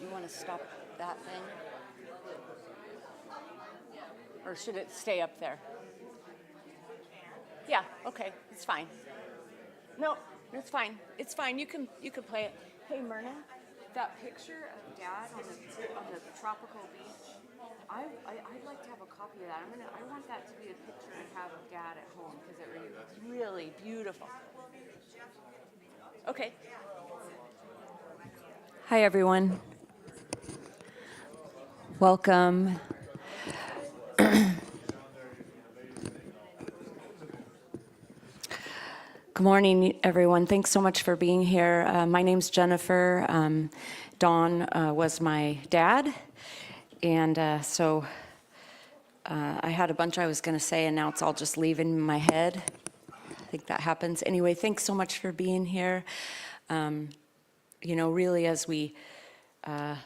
You want to stop that thing? Or should it stay up there? Yeah, okay, it's fine. No, it's fine. It's fine. You can play it. Hey Myrna, that picture of Dad on the tropical beach. I'd like to have a copy of that. I want that to be a picture I have of Dad at home because it's really beautiful. Okay. Hi everyone. Welcome. Good morning, everyone. Thanks so much for being here. My name's Jennifer. Don was my dad, and so I had a bunch I was going to say, and now it's all just leaving my head. I think that happens. Anyway, thanks so much for being here. Really, as we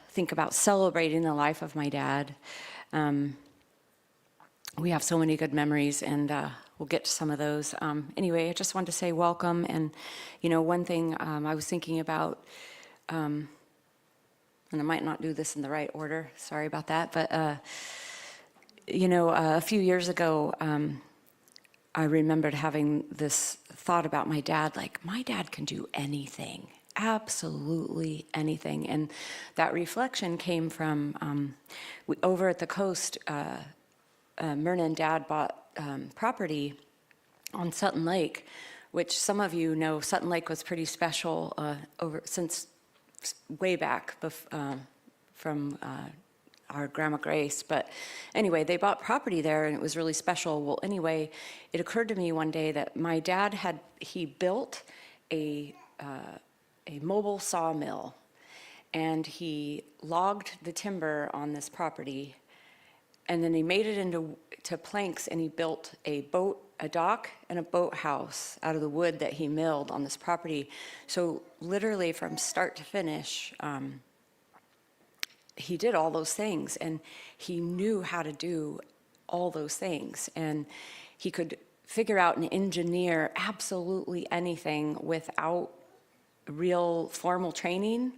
think about celebrating the life of my dad, we have so many good memories, and we'll get to some of those. Anyway, I just wanted to say welcome. And, one thing I was thinking about, and I might not do this in the right order, sorry about that, but, a few years ago, I remembered having this thought about my dad, like, my dad can do anything, absolutely anything. And that reflection came from over at the coast. Myrna and Dad bought property on Sutton Lake, which some of you know Sutton Lake was pretty special since way back from our Grandma Grace. But anyway, they bought property there and it was really special. Well, anyway, it occurred to me one day that my dad he built a mobile sawmill, and he logged the timber on this property, and then he made it into planks, and he built a dock and a boathouse out of the wood that he milled on this property. So literally from start to finish, he did all those things, and he knew how to do all those things. And he could figure out and engineer absolutely anything without real formal training.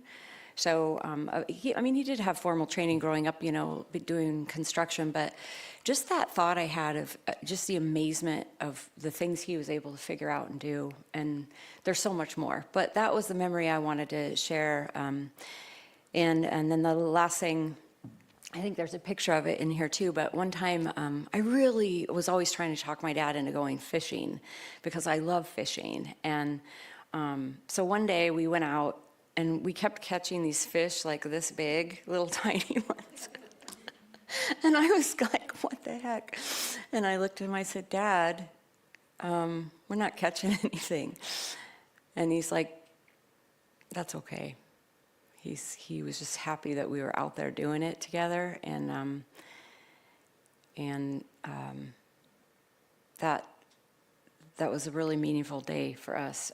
So, he did have formal training growing up, doing construction, but just that thought I had of just the amazement of the things he was able to figure out and do. And there's so much more, but that was the memory I wanted to share. And then the last thing, I think there's a picture of it in here too, but one time I really was always trying to talk my dad into going fishing because I love fishing. And so one day we went out, and we kept catching these fish like this big, little tiny ones. And I was like, what the heck? And I looked at him, I said, Dad, we're not catching anything. And he's like, that's okay. He was just happy that we were out there doing it together. And that was a really meaningful day for us.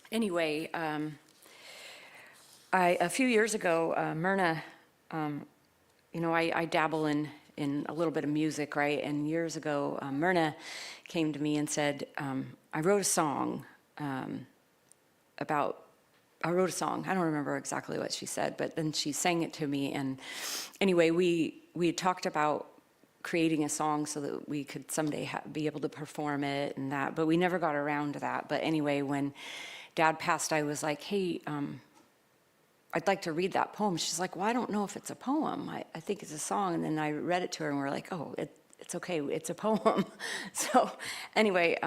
Anyway, a few years ago, Myrna, I dabble in a little bit of music, right? And years ago, Myrna came to me and said, I wrote a song. I wrote a song. I don't remember exactly what she said, but then she sang it to me. And anyway, we had talked about creating a song so that we could someday be able to perform it and that, but we never got around to that. But anyway, when Dad passed, I was like, hey, I'd like to read that poem. She's like, well, I don't know if it's a poem. I think it's a song. And then I read it to her, and we're like, oh, it's okay. It's a poem. So anyway,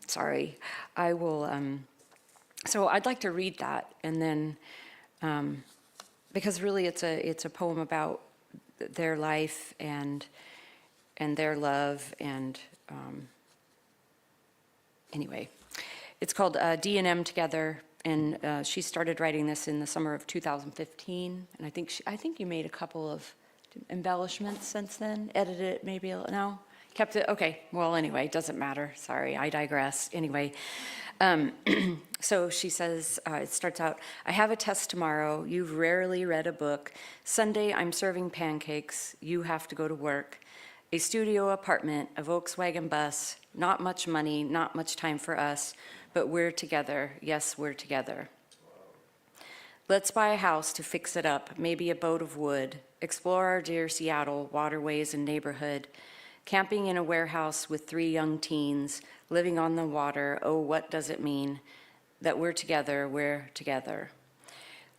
sorry. I will, so I'd like to read that. And then, because really it's a poem about their life and their love. And anyway. It's called D&M Together, and she started writing this in the summer of 2015. And I think you made a couple of embellishments since then, edited it maybe, no? Kept it, okay, well anyway, it doesn't matter, sorry, I digress. Anyway, so she says, it starts out, I have a test tomorrow, you've rarely read a book, Sunday I'm serving pancakes, you have to go to work, a studio apartment, a Volkswagen bus, not much money, not much time for us, but we're together, yes, we're together. Let's buy a house to fix it up, maybe a boat of wood, explore our dear Seattle waterways and neighborhood, camping in a warehouse with 3 young teens, living on the water. Oh, what does it mean that we're together, we're together.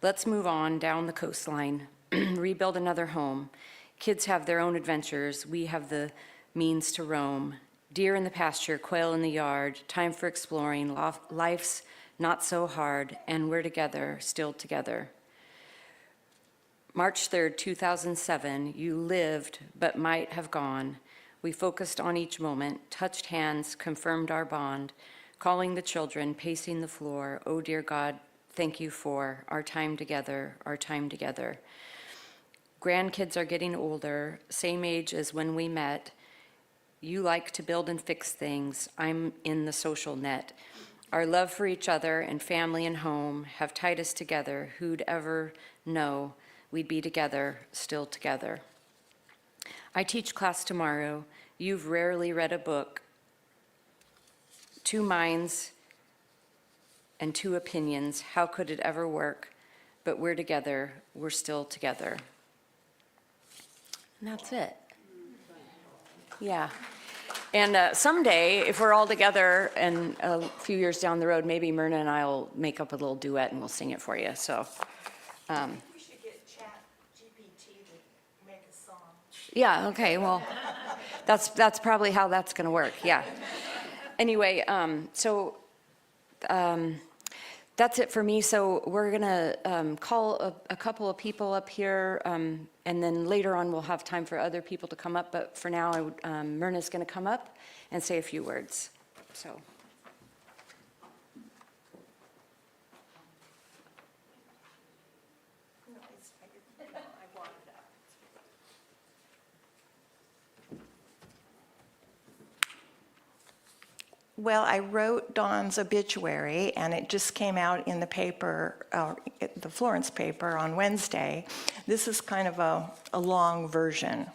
Let's move on down the coastline, rebuild another home. Kids have their own adventures, we have the means to roam. Deer in the pasture, quail in the yard, time for exploring, life's not so hard, and we're together, still together. March 3rd, 2007, you lived but might have gone. We focused on each moment, touched hands, confirmed our bond, calling the children, pacing the floor. Oh dear God, thank you for our time together, our time together. Grandkids are getting older, same age as when we met. You like to build and fix things, I'm in the social net. Our love for each other and family and home have tied us together. Who'd ever know we'd be together, still together. I teach class tomorrow. You've rarely read a book. 2 minds and 2 opinions. How could it ever work? But we're together. We're still together. And that's it. Yeah. And someday, if we're all together and a few years down the road, maybe Myrna and I will make up a little duet and we'll sing it for you. So, We should get ChatGPT to make a song. yeah, okay, well, that's probably how that's going to work, yeah. Anyway, that's it for me. So we're going to call a couple of people up here, and then later on we'll have time for other people to come up. But for now, Myrna's going to come up and say a few words. So. I brought it up. Well, I wrote Dawn's obituary, and it just came out in the paper, the Florence paper on Wednesday. This is kind of a long version.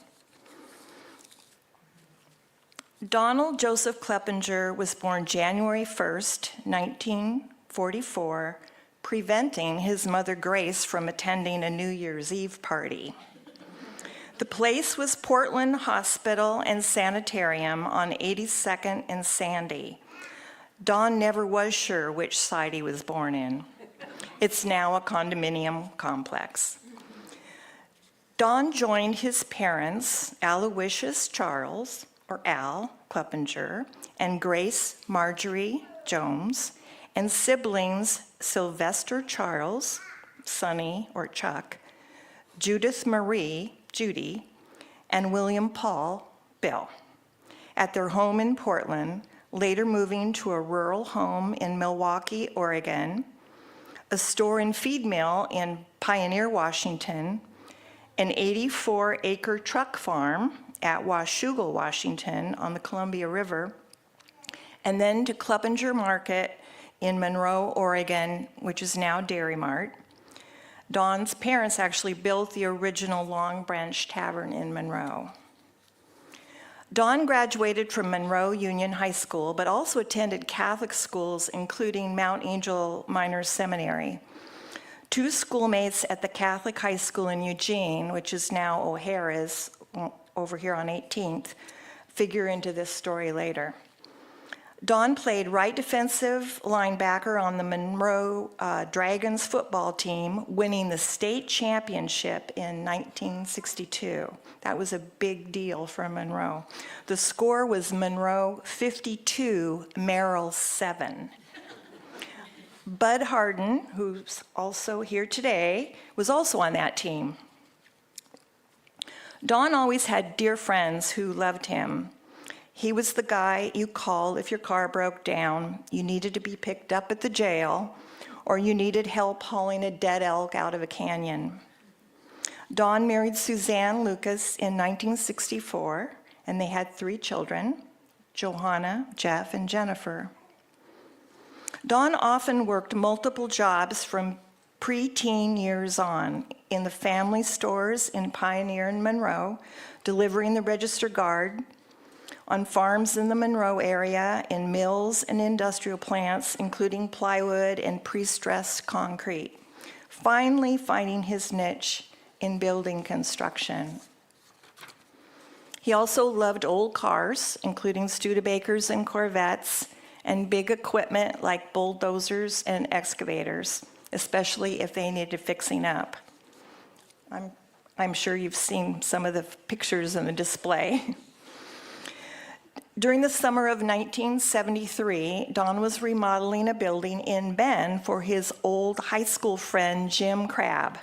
Donald Joseph Kleppinger was born January 1st, 1944, preventing his mother Grace from attending a New Year's Eve party. The place was Portland Hospital and Sanitarium on 82nd and Sandy. Don never was sure which side he was born in. It's now a condominium complex. Don joined his parents, Aloysius Charles, or Al Kleppinger, and Grace Marjorie Jones, and siblings Sylvester Charles, Sonny or Chuck, Judith Marie, Judy, and William Paul, Bill, at their home in Portland, later moving to a rural home in Milwaukie, Oregon, a store and feed mill in Pioneer, Washington, an 84-acre truck farm at Washougal, Washington, on the Columbia River, and then to Kleppinger Market in Monroe, Oregon, which is now Dairy Mart. Don's parents actually built the original Long Branch Tavern in Monroe. Don graduated from Monroe Union High School, but also attended Catholic schools, including Mount Angel Minor Seminary. 2 schoolmates at the Catholic High School in Eugene, which is now O'Hara's over here on 18th, figure into this story later. Don played right defensive linebacker on the Monroe Dragons football team, winning the state championship in 1962. That was a big deal for Monroe. The score was Monroe 52, Merrill 7. Bud Harden, who's also here today, was also on that team. Don always had dear friends who loved him. He was the guy you called if your car broke down, you needed to be picked up at the jail, or you needed help hauling a dead elk out of a canyon. Don married Suzanne Lucas in 1964, and they had 3 children, Johanna, Jeff, and Jennifer. Don often worked multiple jobs from pre-teen years on in the family stores in Pioneer and Monroe, delivering the Register Guard, on farms in the Monroe area, in mills and industrial plants, including plywood and pre-stressed concrete. finally finding his niche in building construction. He also loved old cars, including Studebakers and Corvettes, and big equipment like bulldozers and excavators, especially if they needed fixing up. I'm sure you've seen some of the pictures in the display. During the summer of 1973, Don was remodeling a building in Bend for his old high school friend, Jim Crabb.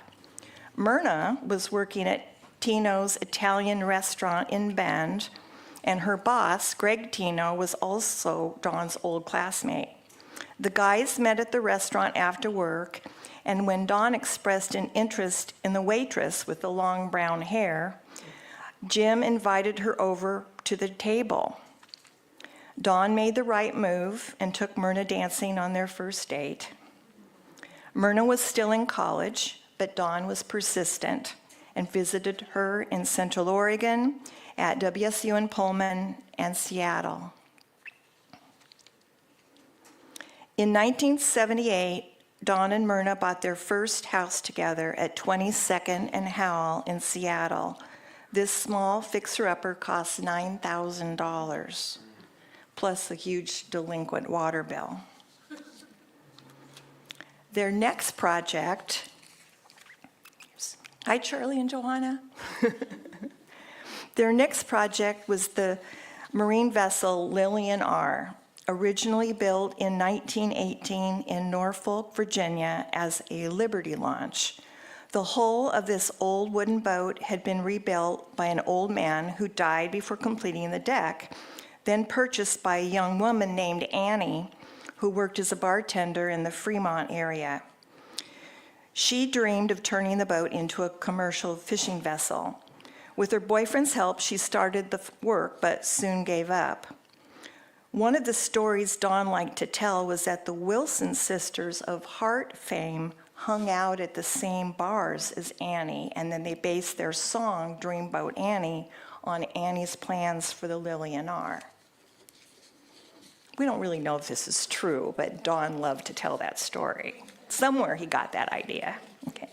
Myrna was working at Tino's Italian restaurant in Bend, and her boss, Greg Tino, was also Don's old classmate. The guys met at the restaurant after work, and when Don expressed an interest in the waitress with the long brown hair, Jim invited her over to the table. Don made the right move and took Myrna dancing on their first date. Myrna was still in college, but Don was persistent and visited her in Central Oregon, at WSU in Pullman, and Seattle. In 1978, Don and Myrna bought their first house together at 22nd and Howell in Seattle. This small fixer-upper cost $9,000, plus a huge delinquent water bill. Their next project, hi Charlie and Johanna. Their next project was the marine vessel Lillian R., originally built in 1918 in Norfolk, Virginia as a Liberty launch. The hull of this old wooden boat had been rebuilt by an old man who died before completing the deck, then purchased by a young woman named Annie, who worked as a bartender in the Fremont area. She dreamed of turning the boat into a commercial fishing vessel. With her boyfriend's help, she started the work, but soon gave up. One of the stories Don liked to tell was that the Wilson sisters of Heart fame hung out at the same bars as Annie, and then they based their song, Dreamboat Annie, on Annie's plans for the Lillian R. We don't really know if this is true, but Don loved to tell that story. Somewhere he got that idea. Okay.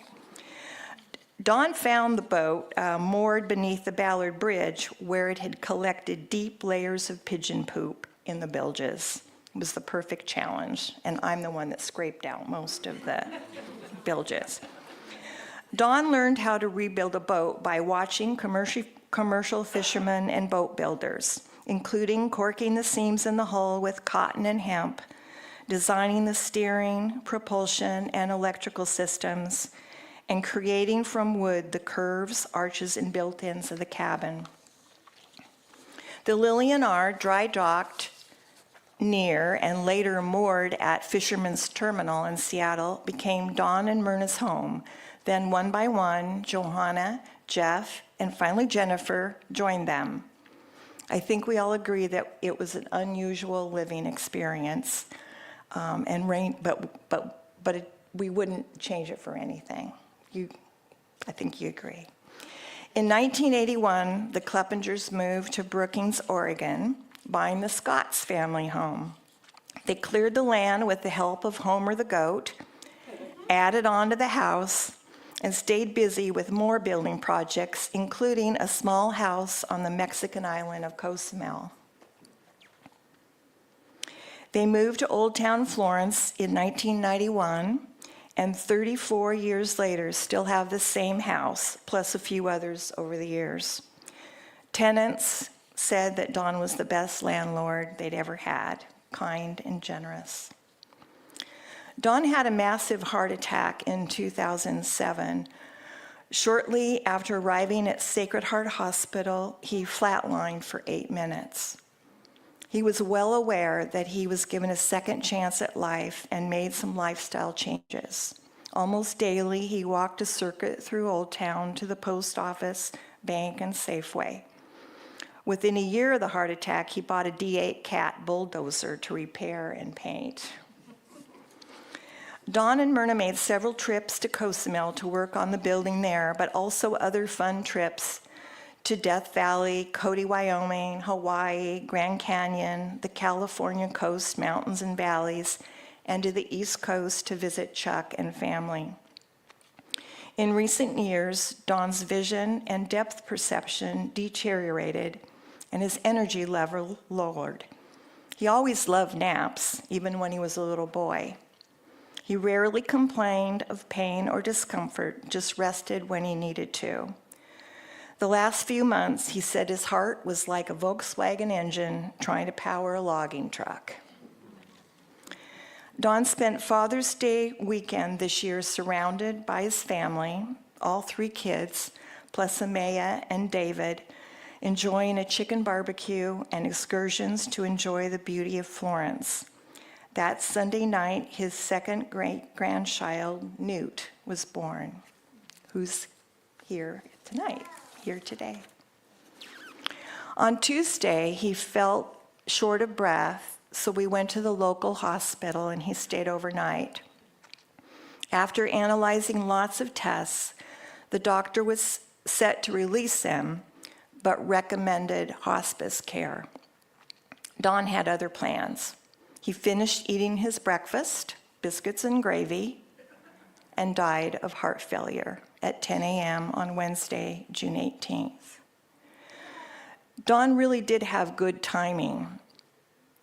Don found the boat moored beneath the Ballard Bridge, where it had collected deep layers of pigeon poop in the bilges. It was the perfect challenge, and I'm the one that scraped out most of the bilges. Don learned how to rebuild a boat by watching commercial fishermen and boat builders, including corking the seams in the hull with cotton and hemp, designing the steering, propulsion, and electrical systems, and creating from wood the curves, arches, and built-ins of the cabin. The Lillian R. dry docked near and later moored at Fisherman's Terminal in Seattle became Don and Myrna's home. Then one by one, Johanna, Jeff, and finally Jennifer joined them. I think we all agree that it was an unusual living experience, we wouldn't change it for anything. I think you agree. In 1981, the Kleppingers moved to Brookings, Oregon, buying the Scotts family home. They cleared the land with the help of Homer the goat, added on to the house, and stayed busy with more building projects, including a small house on the Mexican island of Cozumel. They moved to Old Town Florence in 1991, and 34 years later still have the same house, plus a few others over the years. Tenants said that Don was the best landlord they'd ever had, kind and generous. Don had a massive heart attack in 2007. Shortly after arriving at Sacred Heart Hospital, he flatlined for 8 minutes. He was well aware that he was given a second chance at life and made some lifestyle changes. Almost daily, he walked a circuit through Old Town to the post office, bank, and Safeway. Within a year of the heart attack, he bought a D8 Cat bulldozer to repair and paint. Don and Myrna made several trips to Cozumel to work on the building there, but also other fun trips to Death Valley, Cody, Wyoming, Hawaii, Grand Canyon, the California coast, mountains and valleys, and to the East Coast to visit Chuck and family. In recent years, Don's vision and depth perception deteriorated and his energy level lowered. He always loved naps, even when he was a little boy. He rarely complained of pain or discomfort, just rested when he needed to. The last few months, he said his heart was like a Volkswagen engine trying to power a logging truck. Don spent Father's Day weekend this year surrounded by his family, all 3 kids, plus Amaya and David, enjoying a chicken barbecue and excursions to enjoy the beauty of Florence. That Sunday night, his second great-grandchild, Newt, was born, who's here today. On Tuesday, he felt short of breath, so we went to the local hospital and he stayed overnight. After analyzing lots of tests, the doctor was set to release him, but recommended hospice care. Don had other plans. He finished eating his breakfast, biscuits and gravy, and died of heart failure at 10 a.m. on Wednesday, June 18th. Don really did have good timing.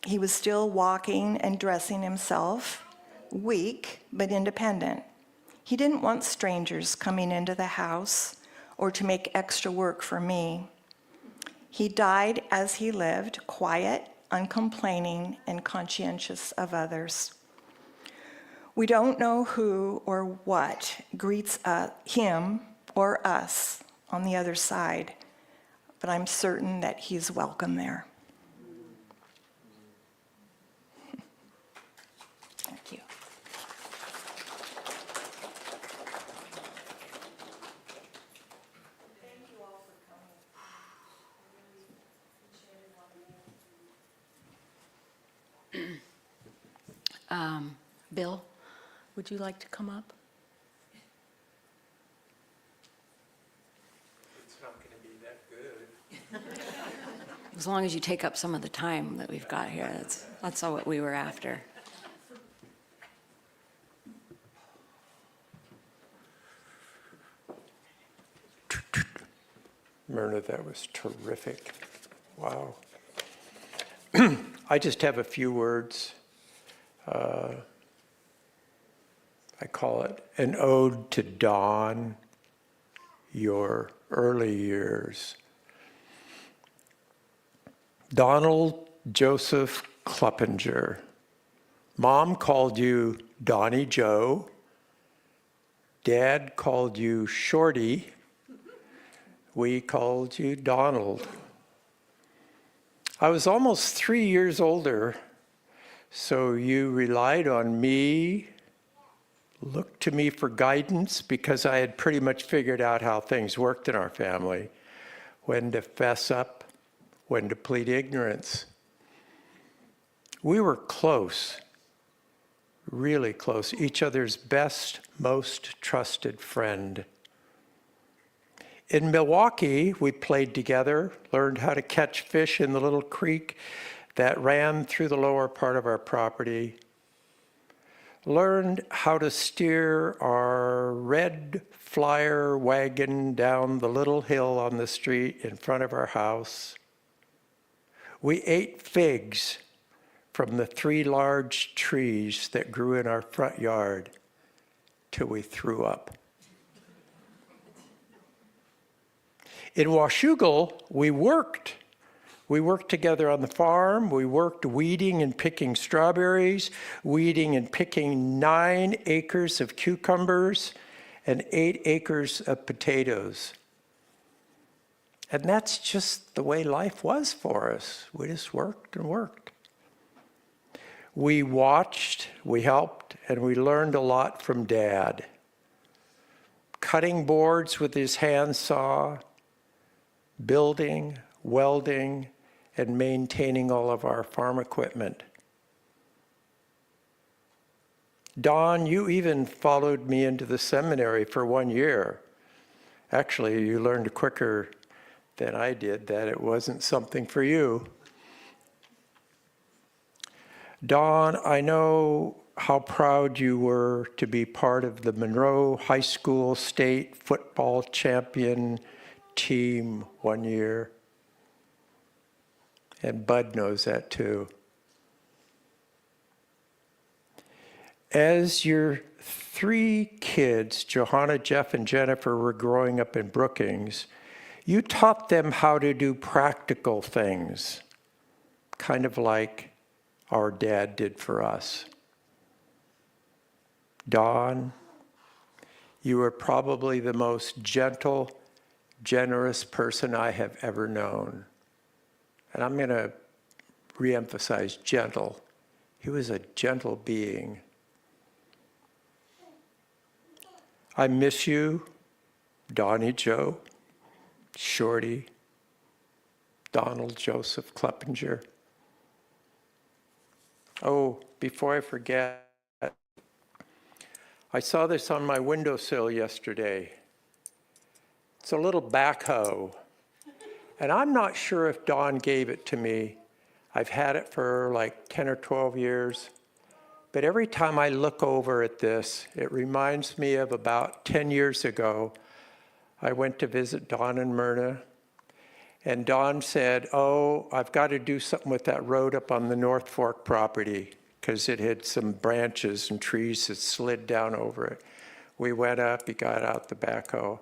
He was still walking and dressing himself, weak but independent. He didn't want strangers coming into the house or to make extra work for me. He died as he lived, quiet, uncomplaining, and conscientious of others. We don't know who or what greets him or us on the other side, but I'm certain that he's welcome there. Thank you. Bill, would you like to come up? It's not going to be that good. As long as you take up some of the time that we've got here, that's all what we were after. Myrna, that was terrific. Wow. I just have a few words. I call it an ode to Don, your early years. Donald Joseph Kleppinger. Mom called you Donnie Joe. Dad called you Shorty. We called you Donald. I was almost 3 years older, so you relied on me, looked to me for guidance because I had pretty much figured out how things worked in our family, when to fess up, when to plead ignorance. We were close, really close, each other's best, most trusted friend. In Milwaukee, we played together, learned how to catch fish in the little creek that ran through the lower part of our property, learned how to steer our red Flyer wagon down the little hill on the street in front of our house. We ate figs from the 3 large trees that grew in our front yard till we threw up. In Washougal, we worked. We worked together on the farm. We worked weeding and picking strawberries, weeding and picking 9 acres of cucumbers and 8 acres of potatoes. And that's just the way life was for us. We just worked and worked. We watched, we helped, and we learned a lot from Dad. Cutting boards with his handsaw, building, welding, and maintaining all of our farm equipment. Don, you even followed me into the seminary for 1 year. Actually, you learned quicker than I did that it wasn't something for you. Don, I know how proud you were to be part of the Monroe High School state football champion team one year. And Bud knows that too. As your 3 kids, Johanna, Jeff, and Jennifer, were growing up in Brookings, you taught them how to do practical things, kind of like our dad did for us. Dawn, you are probably the most gentle, generous person I have ever known. And I'm going to reemphasize gentle. He was a gentle being. I miss you, Donnie Joe, Shorty, Donald Joseph Kleppinger. Oh, before I forget, I saw this on my windowsill yesterday. It's a little backhoe. And I'm not sure if Don gave it to me. I've had it for like 10 or 12 years. But every time I look over at this, it reminds me of about 10 years ago. I went to visit Don and Myrna. And Don said, oh, I've got to do something with that road up on the North Fork property because it had some branches and trees that slid down over it. We went up, he got out the backhoe.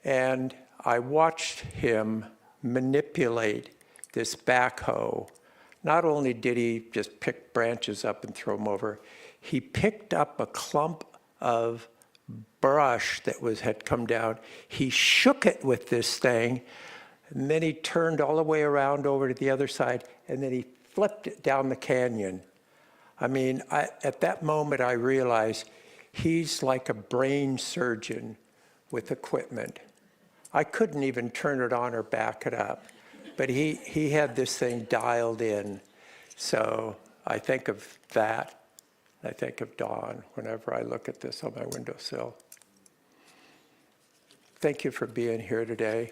And I watched him manipulate this backhoe. Not only did he just pick branches up and throw them over, he picked up a clump of brush that had come down. He shook it with this thing, and then he turned all the way around over to the other side, and then he flipped it down the canyon. I mean, at that moment I realized he's like a brain surgeon with equipment. I couldn't even turn it on or back it up, but he had this thing dialed in. So I think of that. I think of Dawn whenever I look at this on my windowsill. Thank you for being here today,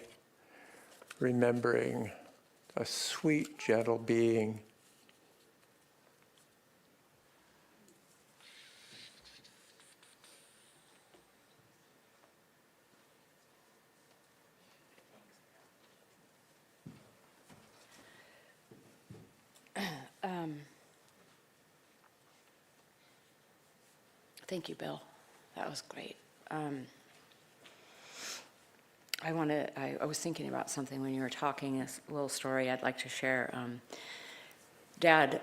remembering a sweet, gentle being. Thank you, Bill. That was great. I was thinking about something when you were talking, this little story I'd like to share. Dad,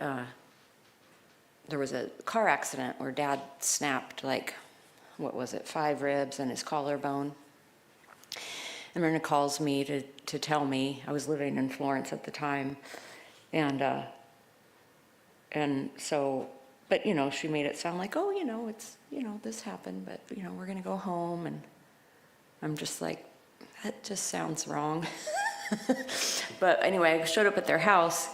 there was a car accident where Dad snapped 5 ribs and his collarbone. And Myrna calls me to tell me, I was living in Florence at the time, and so, but she made it sound like, oh, it's, this happened, but we're gonna go home, and I'm just like, that just sounds wrong. But anyway, I showed up at their house,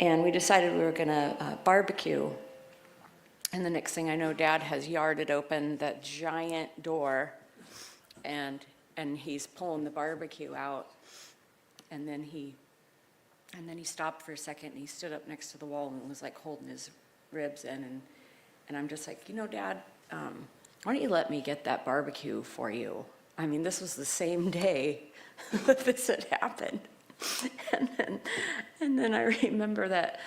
and we decided we were gonna barbecue. And the next thing I know, Dad has yarded open that giant door, and he's pulling the barbecue out, and then he stopped for a second, and he stood up next to the wall and was like holding his ribs in, and I'm just like, Dad, why don't you let me get that barbecue for you? I mean, this was the same day that this had happened. And then I remember that,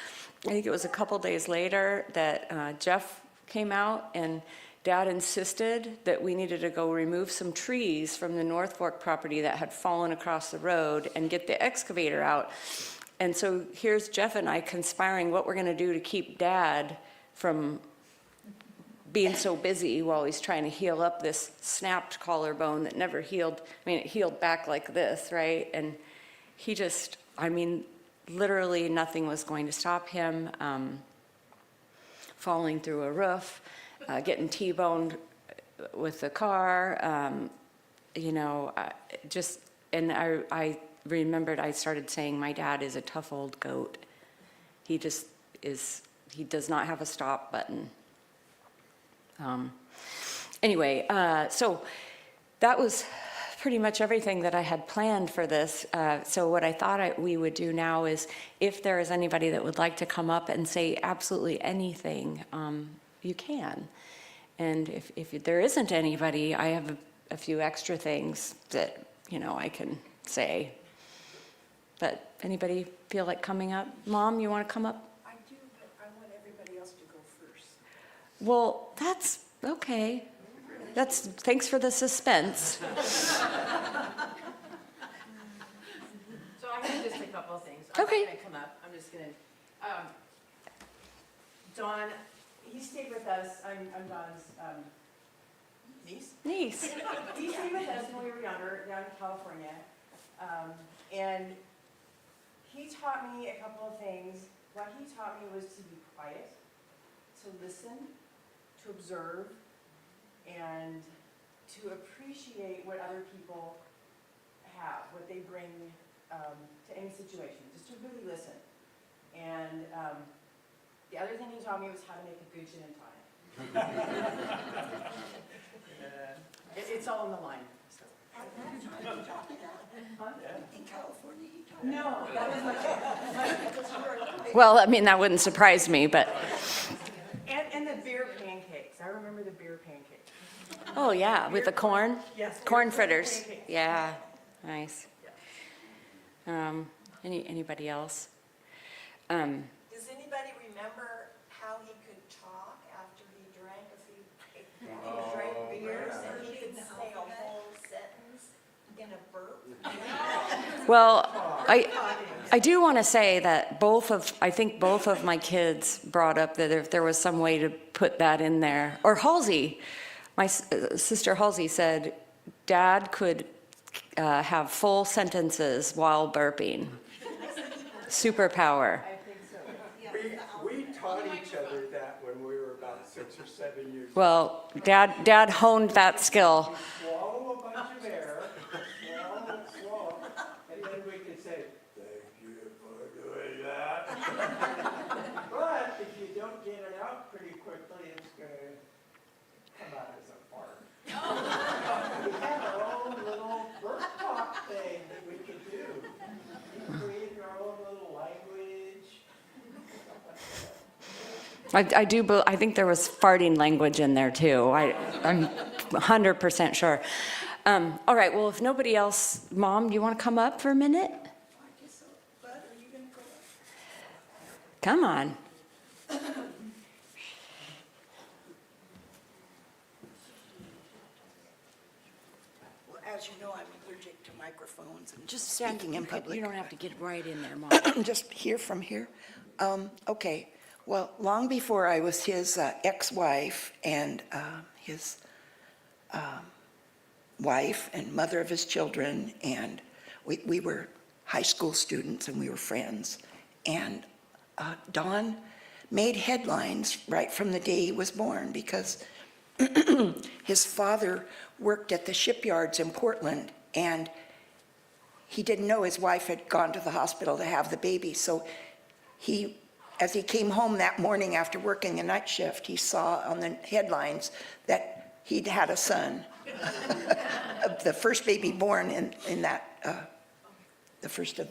I think it was a couple days later that Jeff came out, and Dad insisted that we needed to go remove some trees from the North Fork property that had fallen across the road and get the excavator out. And so here's Jeff and I conspiring what we're gonna do to keep Dad from being so busy while he's trying to heal up this snapped collarbone that never healed. I mean, it healed back like this, right? And he just, literally nothing was going to stop him falling through a roof, getting T-boned with the car, I remembered I started saying, my dad is a tough old goat. He just is, he does not have a stop button. Anyway, so that was pretty much everything that I had planned for this. So what I thought we would do now is, if there is anybody that would like to come up and say absolutely anything, you can. And if there isn't anybody, I have a few extra things that, I can say. But anybody feel like coming up? Mom, you want to come up? I do, but I want everybody else to go first. Well, that's okay. Thanks for the suspense. So I have just a couple of things. Okay. I'm not gonna come up, I'm just gonna, Don, he stayed with us, I'm Don's, niece. Nice. He stayed with us when we were younger, down in California. And he taught me a couple of things. What he taught me was to be quiet, to listen, to observe, and to appreciate what other people have, what they bring to any situation, just to really listen. And the other thing he taught me was how to make a good gin and tonic. It's all in the line. So. In California, he taught No, that was my Well, I mean, that wouldn't surprise me, but, and the beer pancakes. I remember the beer pancakes. oh, yeah, with the corn? Yes. Corn fritters. Pancakes. Yeah, nice. Anybody else? Does anybody remember how he could talk after he drank beers and he could say a whole sentence in a burp? Well, I do want to say that I think both of my kids brought up that if there was some way to put that in there, or Halsey, my sister Halsey said, Dad could have full sentences while burping. Superpower. We taught each other that when we were about 6 or 7 years old. Well, Dad honed that skill. Swallow a bunch of air, swallow, and then we could say, thank you for doing that. But if you don't get it out pretty quickly, it's going to come out as a fart. We had our own little burp talk thing that we could do. We created our own little language. I think there was farting language in there too. I'm 100% sure. All right, well, if nobody else, Mom, do you want to come up for a minute? I guess so. Bud, are you gonna go up? Come on. Well, as you know, I'm allergic to microphones and just speaking in You public. don't have to get right in there, Mom. Just hear from here. Okay, well, long before I was his ex-wife and his wife and mother of his children, and we were high school students and we were friends. And Don made headlines right from the day he was born because his father worked at the shipyards in Portland, and he didn't know his wife had gone to the hospital to have the baby. So as he came home that morning after working a night shift, he saw on the headlines that he'd had a son, the first baby born in that, the 1st of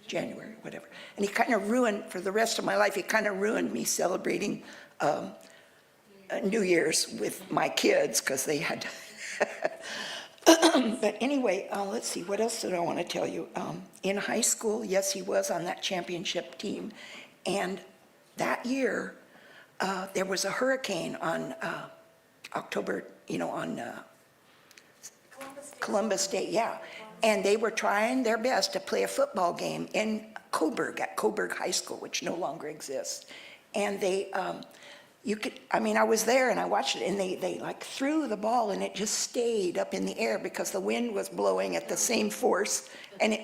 January, whatever. And he kind of ruined, for the rest of my life, he kind of ruined me celebrating New Year's with my kids because they had But anyway, let's see, what else did I want to tell you? In high school, yes, he was on that championship team. And that year, there was a hurricane on October, on Columbus Day, yeah. And they were trying their best to play a football game in Coburg, at Coburg High School, which no longer exists. And they, I was there and I watched it, and they like threw the ball and it just stayed up in the air because the wind was blowing at the same force. And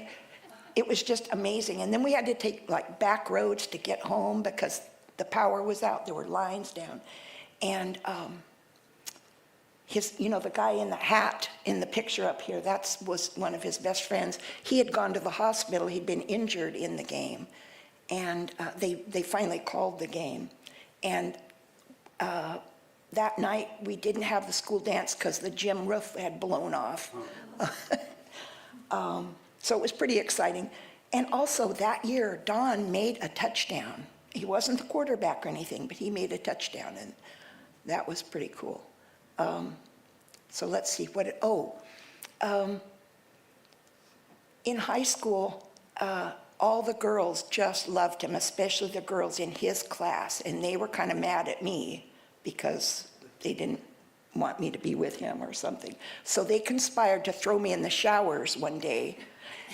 it was just amazing. And then we had to take like back roads to get home because the power was out, there were lines down. And the guy in the hat in the picture up here, that was one of his best friends. He had gone to the hospital, he'd been injured in the game. And they finally called the game. And that night, we didn't have the school dance because the gym roof had blown off. So it was pretty exciting. And also that year, Don made a touchdown. he wasn't the quarterback or anything, but he made a touchdown, and that was pretty cool. So let's see, in high school, all the girls just loved him, especially the girls in his class, and they were kind of mad at me because they didn't want me to be with him or something. So they conspired to throw me in the showers one day,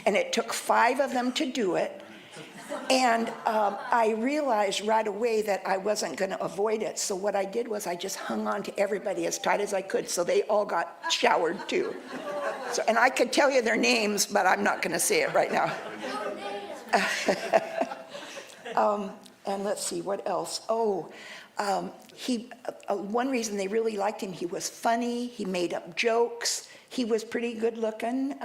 and it took 5 of them to do it. And I realized right away that I wasn't going to avoid it. So what I did was I just hung on to everybody as tight as I could, so they all got showered too. So, and I could tell you their names, but I'm not going to say it right now. And let's see, what else? One reason they really liked him, he was funny, he made up jokes, he was pretty good looking.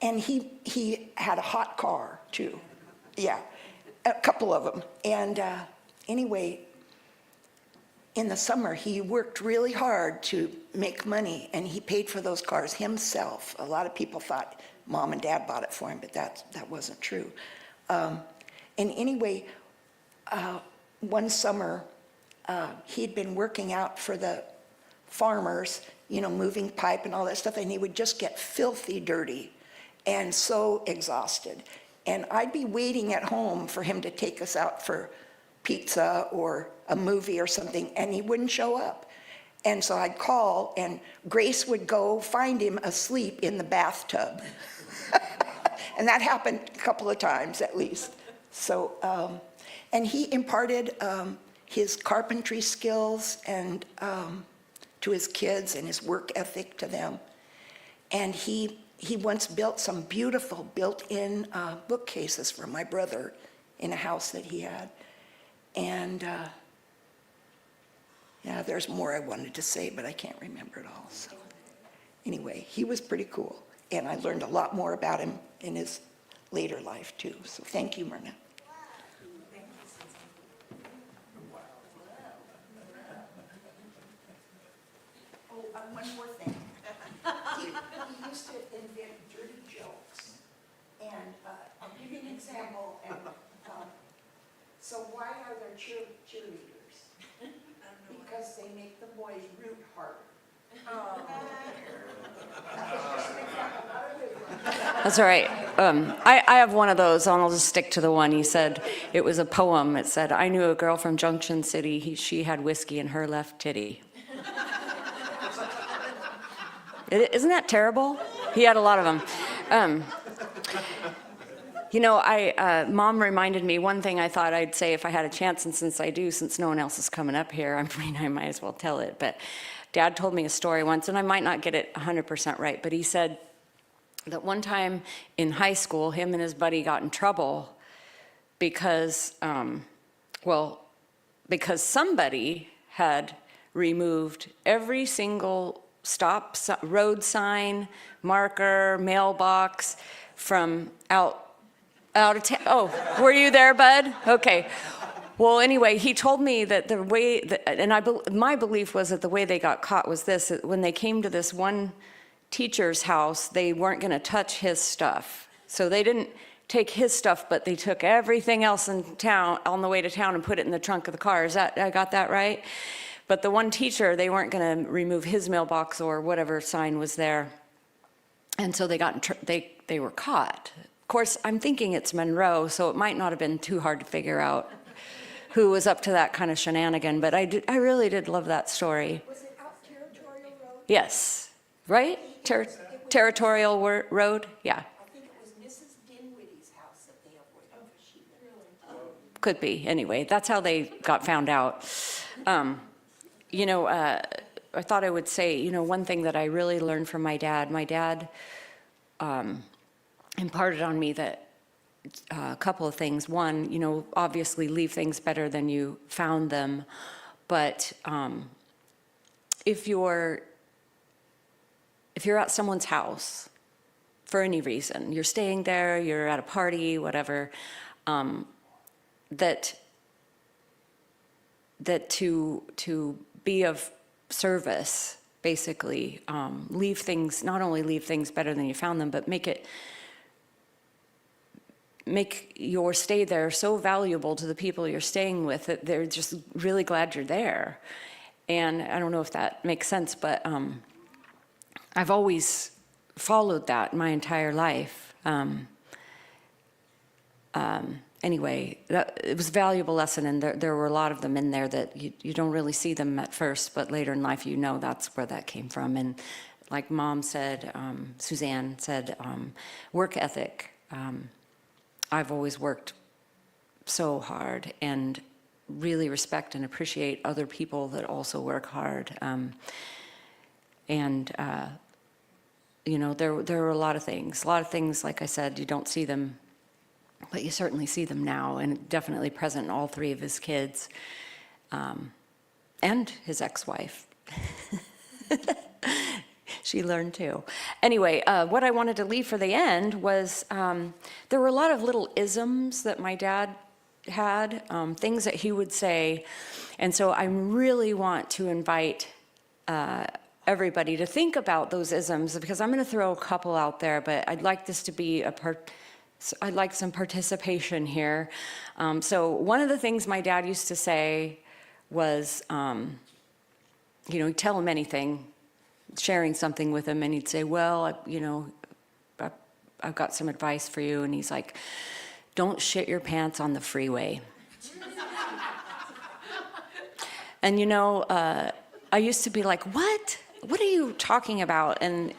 And he had a hot car too. Yeah, a couple of them. And anyway, in the summer, he worked really hard to make money, and he paid for those cars himself. A lot of people thought mom and dad bought it for him, but that wasn't true. And anyway, one summer, he'd been working out for the farmers, moving pipe and all that stuff, and he would just get filthy dirty and so exhausted. And I'd be waiting at home for him to take us out for pizza or a movie or something, and he wouldn't show up. And so I'd call, and Grace would go find him asleep in the bathtub. And that happened a couple of times at least. So, and he imparted his carpentry skills and to his kids, and his work ethic to them. And he once built some beautiful built-in bookcases for my brother in a house that he had. And yeah, there's more I wanted to say, but I can't remember it all. So anyway, he was pretty cool. And I learned a lot more about him in his later life too. So thank you, Myrna. One more thing. He used to invent dirty jokes. And I'll give you an example. And, so why are there cheerleaders? Because they make the boys root harder. That's all right. I have one of those, and I'll just stick to the one. He said, it was a poem. It said, I knew a girl from Junction City. She had whiskey in her left titty. Isn't that terrible? He had a lot of them. Mom reminded me one thing I thought I'd say if I had a chance, and since I do, since no one else is coming up here, I might as well tell it. But Dad told me a story once, and I might not get it 100% right, but he said that one time in high school, him and his buddy got in trouble because somebody had removed every single road sign, marker, mailbox from out of town. Oh, were you there, bud? Okay. Well, anyway, he told me that the way, my belief was that the way they got caught was this: when they came to this one teacher's house, they weren't going to touch his stuff. So they didn't take his stuff, but they took everything else in town on the way to town and put it in the trunk of the car. I got that right? But the one teacher, they weren't going to remove his mailbox or whatever sign was there. And so they were caught. Of course, I'm thinking it's Monroe, so it might not have been too hard to figure out who was up to that kind of shenanigan, but I really did love that story. Was it out Territorial Road? Yes, right? Territorial Road, yeah. I think it was Mrs. Dinwiddie's house that they avoided. Oh, she really? Could be. Anyway, that's how they got found out. I thought I would say, one thing that I really learned from my dad imparted on me that a couple of things. One, obviously leave things better than you found them. But if you're at someone's house for any reason, you're staying there, you're at a party, whatever, that to be of service, basically, not only leave things better than you found them, but make it make your stay there so valuable to the people you're staying with that they're just really glad you're there. And I don't know if that makes sense, but I've always followed that my entire life. Anyway, it was a valuable lesson, and there were a lot of them in there that you don't really see them at first, but later in life you know that's where that came from. And like Mom said, Suzanne said, work ethic. I've always worked so hard and really respect and appreciate other people that also work hard. You know, there are a lot of things, like I said, you don't see them, but you certainly see them now, and definitely present in all three of his kids, and his ex-wife. She learned too. Anyway, what I wanted to leave for the end was there were a lot of little isms that my dad had, things that he would say. And so I really want to invite everybody to think about those isms, because I'm going to throw a couple out there, but I'd like this to be I'd like some participation here. So one of the things my dad used to say was, you know, he'd tell him anything, sharing something with him, and he'd say, well, you know, I've got some advice for you. And he's like, don't shit your pants on the freeway. And, you know, I used to be like, what? What are you talking about? And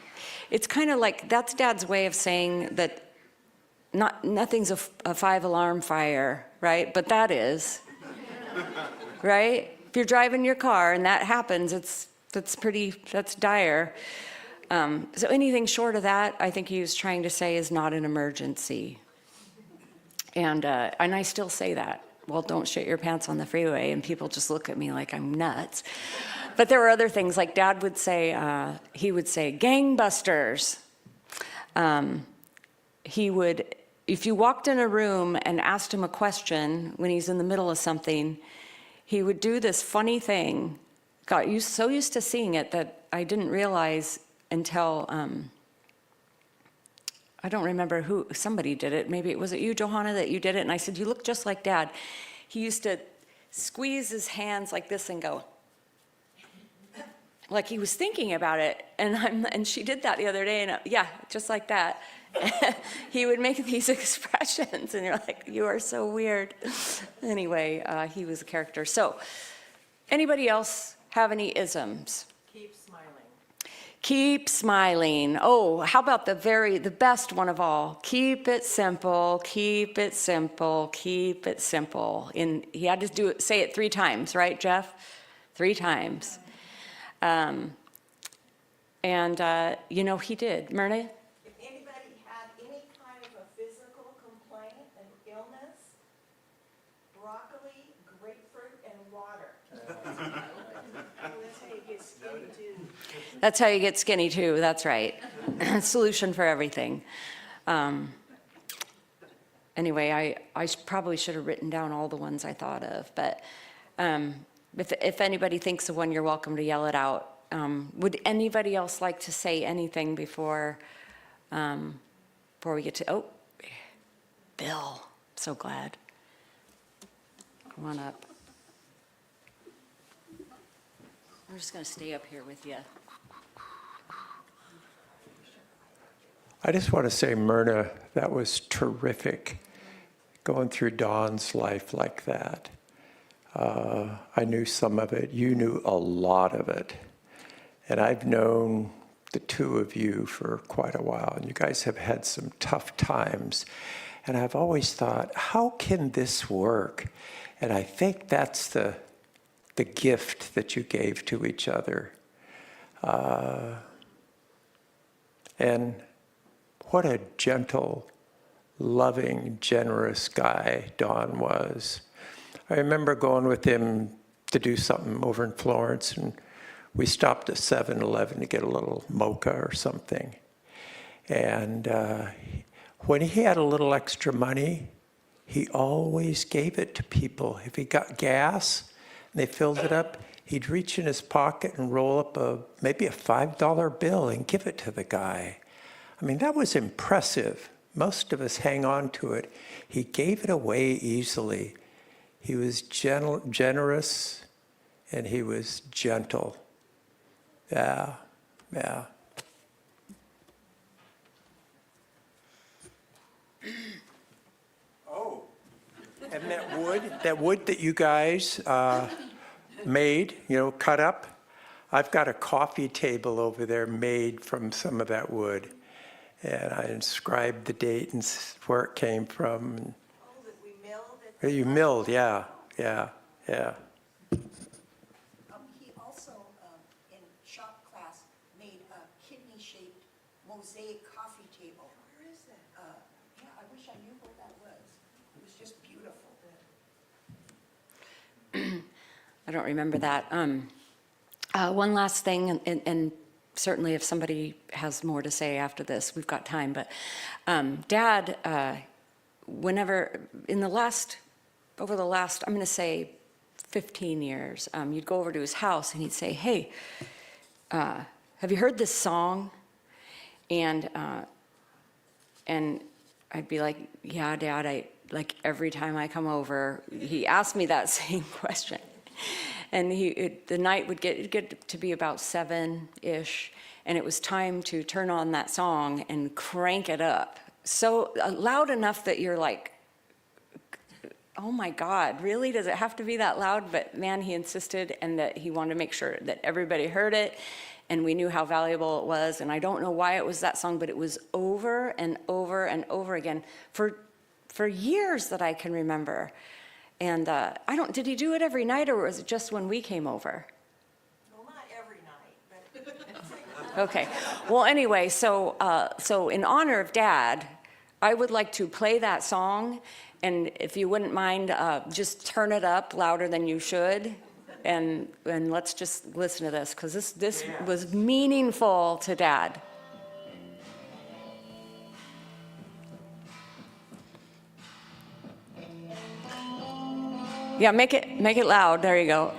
it's kind of like, that's Dad's way of saying that nothing's a 5-alarm fire, right? But that is, right? If you're driving your car and that happens, that's dire. So anything short of that, I think he was trying to say, is not an emergency. And I still say that. Well, don't shit your pants on the freeway, and people just look at me like I'm nuts. But there were other things, like Dad would say, he would say, gangbusters. He would, if you walked in a room and asked him a question when he's in the middle of something, he would do this funny thing. Got so used to seeing it that I didn't realize until, I don't remember who, somebody did it. Maybe was it you, Johanna, that you did it? And I said, you look just like Dad. He used to squeeze his hands like this and go, like he was thinking about it. And she did that the other day, and yeah, just like that. He would make these expressions, and you're like, you are so weird. Anyway, he was a character. So, anybody else have any isms? Keep smiling. Keep smiling. Oh, how about the best one of all? Keep it simple, keep it simple, keep it simple. He had to say it 3 times, right, Jeff? 3 times. You know, he did. Myrna? If anybody had any kind of a physical complaint, an illness, broccoli, grapefruit, and water. That's how you get skinny too. That's how you get skinny too, that's right. Solution for everything. Anyway, I probably should have written down all the ones I thought of, but if anybody thinks of one, you're welcome to yell it out. Would anybody else like to say anything before we get to, Bill, so glad. Come on up. I'm just gonna stay up here with you. I just want to say, Myrna, that was terrific, going through Don's life like that. I knew some of it. You knew a lot of it. And I've known the 2 of you for quite a while, and you guys have had some tough times. And I've always thought, how can this work? And I think that's the gift that you gave to each other. And what a gentle, loving, generous guy Don was. I remember going with him to do something over in Florence, and we stopped at 7-Eleven to get a little mocha or something. And when he had a little extra money, he always gave it to people. If he got gas and they filled it up, he'd reach in his pocket and roll up maybe a $5 bill and give it to the guy. I mean, that was impressive most of us hang on to it. He gave it away easily. He was generous, and he was gentle. Yeah, yeah. Oh, and that wood that you guys made, cut up, I've got a coffee table over there made from some of that wood. And I inscribed the date and where it came from. Oh, that we milled it. You milled, yeah. He also, in shop class, made a kidney-shaped mosaic coffee table. Where is that? Yeah, I wish I knew where that was. It was just beautiful. I don't remember that. One last thing, and certainly if somebody has more to say after this, we've got time, but Dad, whenever, over the last, I'm going to say 15 years, you'd go over to his house and he'd say, hey, have you heard this song? And I'd be like, yeah, Dad, like every time I come over, he asked me that same question. And the night would get to be about 7-ish, and it was time to turn on that song and crank it up. So loud enough that you're like, oh my God, really? Does it have to be that loud? But man, he insisted, and that he wanted to make sure that everybody heard it, and we knew how valuable it was. And I don't know why it was that song, but it was over and over and over again for years that I can remember. And did he do it every night, or was it just when we came over? Well, not every night, but Okay. Well, anyway, so in honor of Dad, I would like to play that song, and if you wouldn't mind, just turn it up louder than you should, and let's just listen to this, because this was meaningful to Dad. Yeah, make it loud. There you go.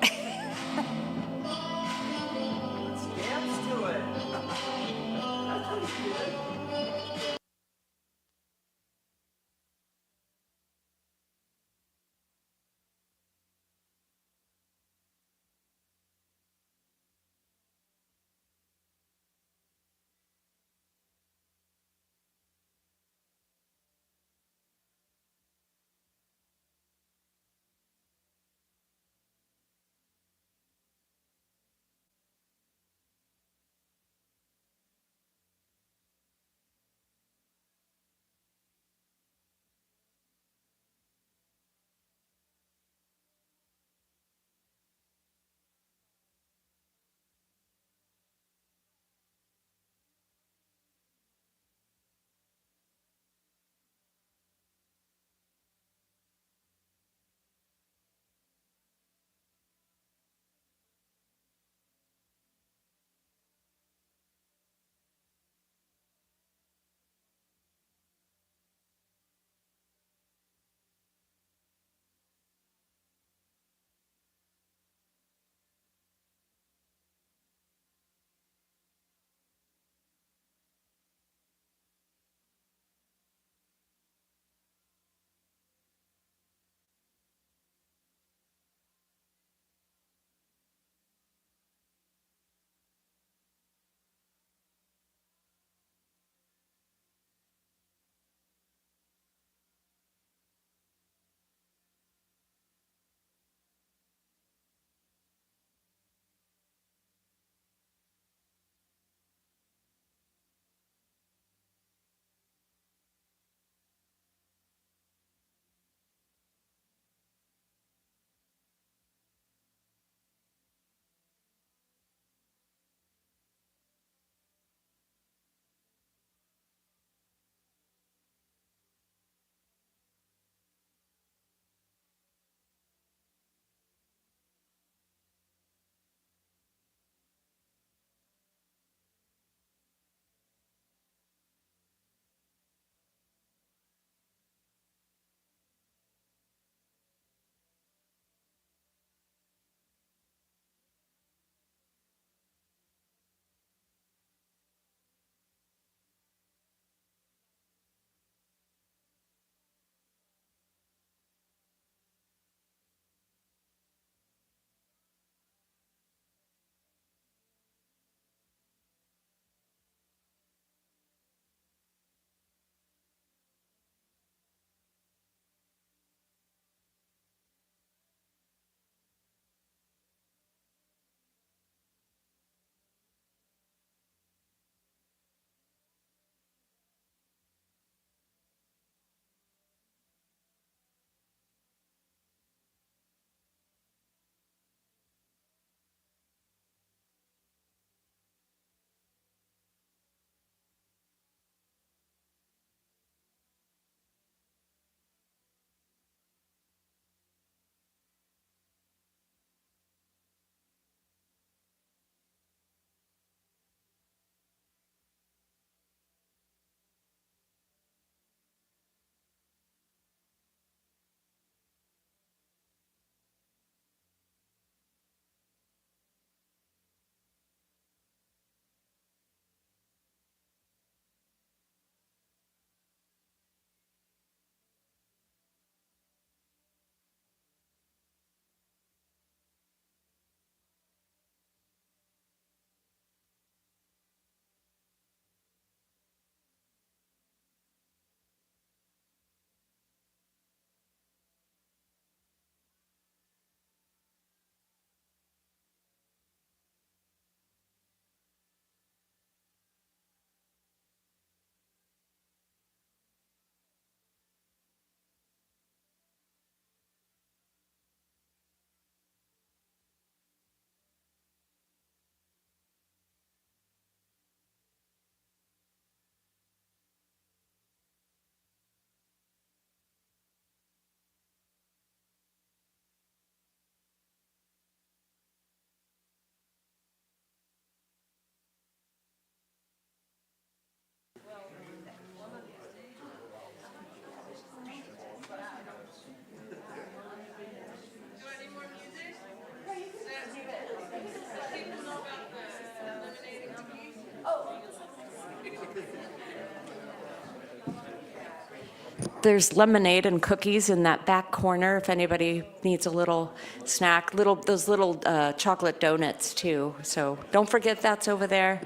There's lemonade and cookies in that back corner if anybody needs a little snack. Those little chocolate donuts too. So don't forget that's over there.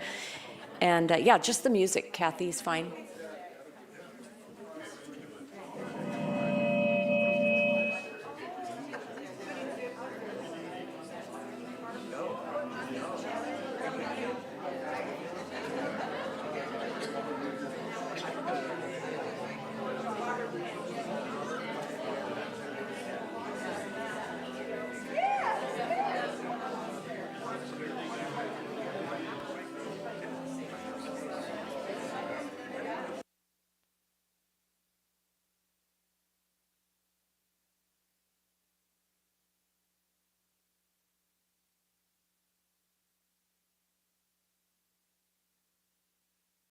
And yeah, just the music, Kathy's fine.